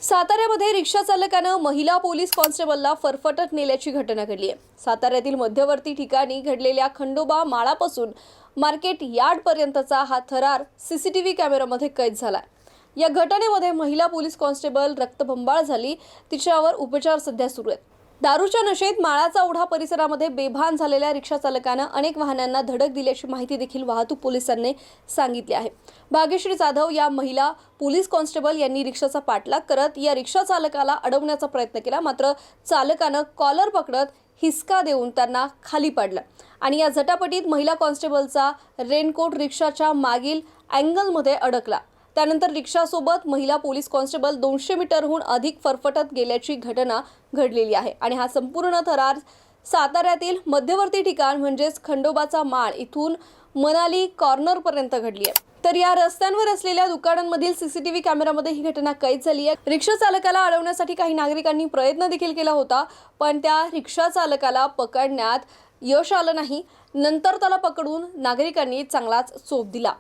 साताऱ्यामध्ये रिक्षा चालकानं महिला पोलीस कॉन्स्टेबलला फरफटत नेल्याची घटना घडली आहे। साताऱ्यातील मध्यवर्ती ठिकाणी घडलेल्या खंडोबा माळापासून मार्केट यार्ड पर्यंतचा हा थरार सीसीटीव्ही कॅमेऱ्यामध्ये कैद झालाय। या घटनेमध्ये महिला पोलीस कॉन्स्टेबल रक्तबंबाळ झाली, तिच्यावर उपचार सध्या सुरू आहेत। दारूच्या नशेत माळाचा ओढा परिसरामध्ये बेभान झालेल्या रिक्षा चालकानं अनेक वाहनांना धडक दिल्याची माहिती देखील वाहतूक पोलिसांनी सांगितली आहे। भाग्यश्री जाधव या महिला पोलीस कॉन्स्टेबल यांनी रिक्षाचा पाठलाग करत या रिक्षा चालकाला अडवण्याचा प्रयत्न केला, मात्र चालकानं कॉलर पकडत हिसका देऊन त्यांना खाली पाडलं आणि या झटापटीत महिला कॉन्स्टेबलचा रेनकोट रिक्षाच्या मागील अँगलमध्ये अडकला। त्यानंतर रिक्षासोबत महिला पोलीस कॉन्स्टेबल 200 मीटरहून अधिक फरफटत गेल्याची घटना घडलेली आहे आणि हा संपूर्ण थरार साताऱ्यातील मध्यवर्ती ठिकाण म्हणजेच खंडोबाचा माळ इथून मनाली कॉर्नर पर्यंत घडली आहे। तर या रस्त्यांवर असलेल्या दुकानांमधील सीसीटीव्ही कॅमेऱ्यामध्ये ही घटना कैद झाली आहे। रिक्षा चालकाला अडवण्यासाठी काही नागरिकांनी प्रयत्न देखील केला होता, पण त्या रिक्षा चालकाला पकडण्यात यश आलं नाही। नंतर त्याला पकडून नागरिकांनी चांगलाच चोप दिला।